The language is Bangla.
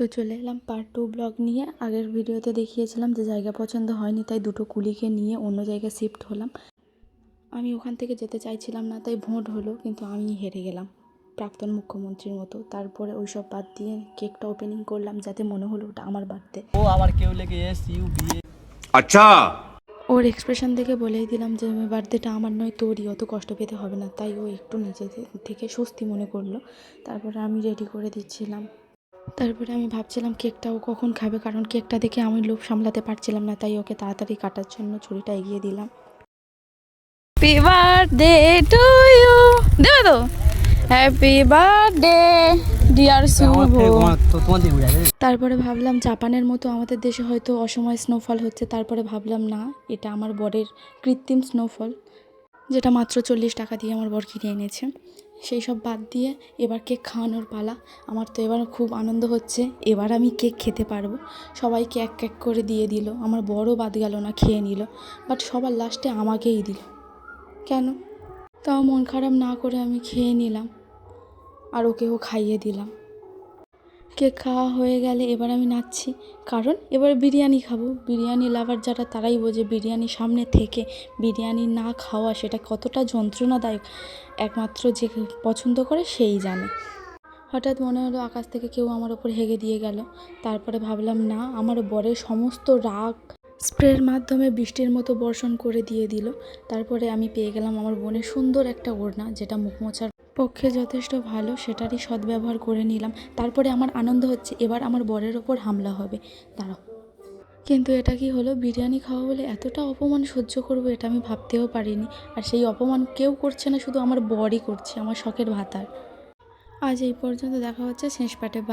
তো চলে এলাম পার্ট 2 ব্লগ নিয়ে। আগের ভিডিওতে দেখিয়েছিলাম যে জায়গা পছন্দ হয়নি, তাই দুটো কুলিকে নিয়ে অন্য জায়গায় শিফট হলাম। আমি ওখান থেকে যেতে চাইছিলাম না, তাই ভোট হলো, কিন্তু আমি হেরে গেলাম প্রাক্তন মুখ্যমন্ত্রীর মতো। তারপরে ওইসব বাদ দিয়ে কেকটা ওপেনিং করলাম, যাতে মনে হলো ওটা আমার বার্থডে। ও আবার কেউ লেগে SUBA। আচ্ছা, ওর এক্সপ্রেশন দেখে বলেই দিলাম যে বার্থডেটা আমার নয়, তোরই, অত কষ্ট পেতে হবে না। তাই ও একটু নিজে থেকে স্বস্তি মনে করলো। তারপরে আমি রেডি করে দিচ্ছিলাম। তারপরে আমি ভাবছিলাম কেকটাও কখন খাবে, কারণ কেকটা দেখে আমি লোভ সামলাতে পারছিলাম না, তাই ওকে তাড়াতাড়ি কাটার জন্য ছুরিটা এগিয়ে দিলাম। হ্যাপি বার্থডে টু ইউ, দেবে তো? হ্যাপি বার্থডে ডিয়ার শুভ। তারপরে ভাবলাম জাপানের মতো আমাদের দেশে হয়তো অসময়ে স্নোফল হচ্ছে। তারপরে ভাবলাম না, এটা আমার বরের কৃত্রিম স্নোফল, যেটা মাত্র 40 টাকা দিয়ে আমার বর কিনে এনেছে। সেই সব বাদ দিয়ে এবার কেক খাওয়ানোর পালা। আমার তো এবার খুব আনন্দ হচ্ছে, এবার আমি কেক খেতে পারবো। সবাইকে এক এক করে দিয়ে দিল, আমার বড়ও বাদ গেল না, খেয়ে নিল। বাট সবার লাস্টে আমাকেই দিল কেন? তাও মন খারাপ না করে আমি খেয়ে নিলাম আর ওকেও খাইয়ে দিলাম। কেক খাওয়া হয়ে গেলে এবার আমি নাচছি, কারণ এবার বিরিয়ানি খাবো। বিরিয়ানি লাভার যারা, তারাই বোঝে বিরিয়ানির সামনে থেকে বিরিয়ানি না খাওয়া সেটা কতটা যন্ত্রণাদায়ক। একমাত্র যে পছন্দ করে সেই জানে। হঠাৎ মনে হলো আকাশ থেকে কেউ আমার ওপর হেগে দিয়ে গেল। তারপরে ভাবলাম না, আমার বরের সমস্ত রাগ স্প্রের মাধ্যমে বৃষ্টির মতো বর্ষণ করে দিয়ে দিল। তারপরে আমি পেয়ে গেলাম আমার বোনের সুন্দর একটা ওড়না, যেটা মুখ মোছার পক্ষে যথেষ্ট ভালো, সেটারই সদ্ব্যবহার করে নিলাম। তারপরে আমার আনন্দ হচ্ছে এবার আমার বরের ওপর হামলা হবে। দাঁড়াও, কিন্তু এটা কি হলো? বিরিয়ানি খাওয়া বলে এতটা অপমান সহ্য করবো, এটা আমি ভাবতেও পারিনি। আর সেই অপমান কেউ করছে না, শুধু আমার বরই করছে, আমার শখের ভাতার। আজ এই পর্যন্ত, দেখা হচ্ছে শেষ পার্টে। বাই।